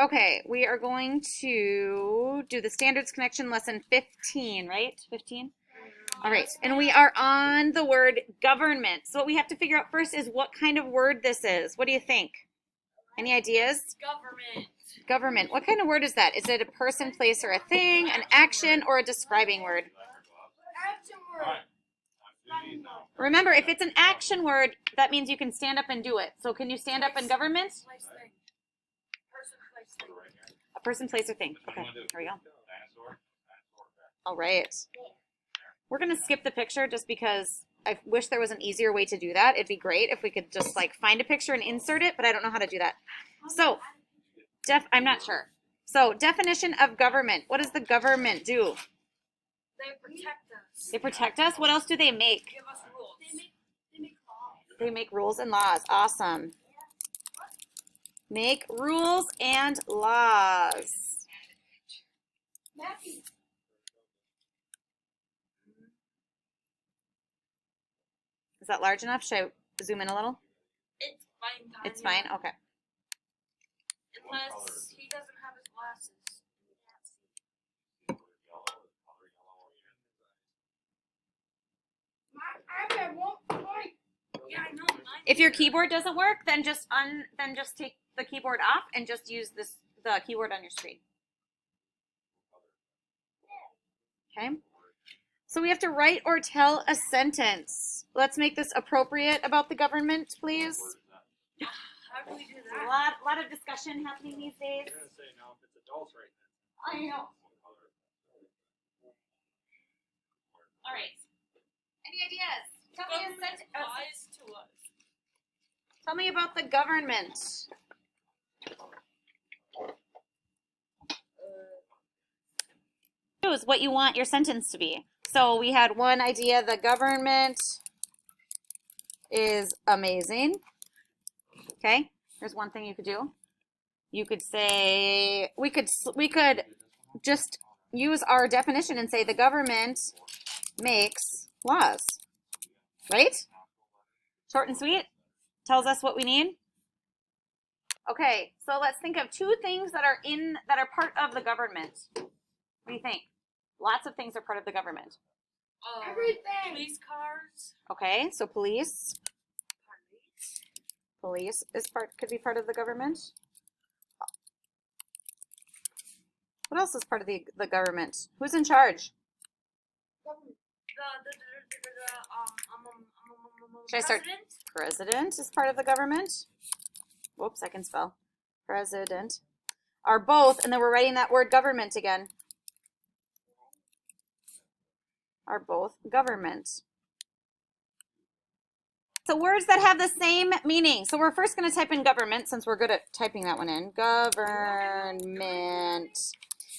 Okay, we are going to do the standards connection lesson 15, right? 15? All right, and we are on the word government. So what we have to figure out first is what kind of word this is. What do you think? Any ideas? Government. Government. What kind of word is that? Is it a person, place, or a thing, an action, or a describing word? Action word. Remember, if it's an action word, that means you can stand up and do it. So can you stand up in government? Place thing. Person, place thing. A person, place, or thing. Okay, here we go. All right. We're going to skip the picture just because I wish there was an easier way to do that. It'd be great if we could just like find a picture and insert it, but I don't know how to do that. So, I'm not sure. So, definition of government. What does the government do? They protect us. They protect us. What else do they make? Give us rules. They make laws. They make rules and laws. Awesome. Make rules and laws. Is that large enough? Should I zoom in a little? It's fine. It's fine? Okay. Unless he doesn't have his glasses. Yeah, I know. If your keyboard doesn't work, then just take the keyboard off and just use the keyboard on your screen. Okay? So we have to write or tell a sentence. Let's make this appropriate about the government, please. How do we do A that? lot of discussion happening these days. You're gonna say no if it's adults right now. I know. All right. Any ideas? Tell me a Government sentence. lies to us. Tell me about the government. Choose what you want your sentence to be. So we had one idea: the government is amazing. Okay. Here's one thing you could do. You could say we could just use our definition and say the government makes laws. Right? Short and sweet. Tells us what we need. Okay, so let's think of two things that are part of the government. What do you think? Lots of things are part of the government. Everything. Police cars. Okay, so police could be part of the government. What else is part of the government? Who's in charge? Should I start? President is part of the government. Whoops, I can spell. President. Are both, and then we're writing that word government again. Are both government. So words that have the same meaning. So we're first going to type in government since we're good at typing that one in. Government.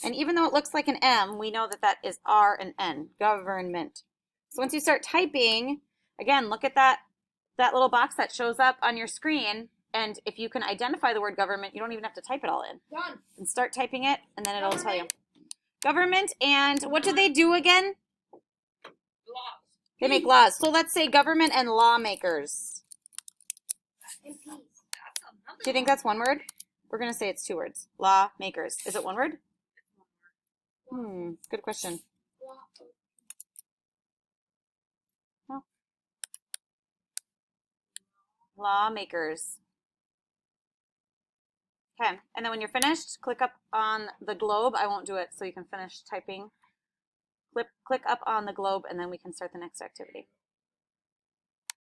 And even though it looks like an M, we know that that is R and N. Government. So once you start typing, again, look at that little box that shows up on your screen. And if you can identify the word government, you don't even have to type it all in. Done. And start typing it, and then it'll tell you. Government, and what do they do again? Laws. They make laws. So let's say government and lawmakers. Do you think that's one word? We're going to say it's two words. Lawmakers. Is it one word? Good question. No. Lawmakers. Okay, and then when you're finished, click up on the globe. I won't do it so you can finish typing. Click up on the globe, and then we can start the next activity.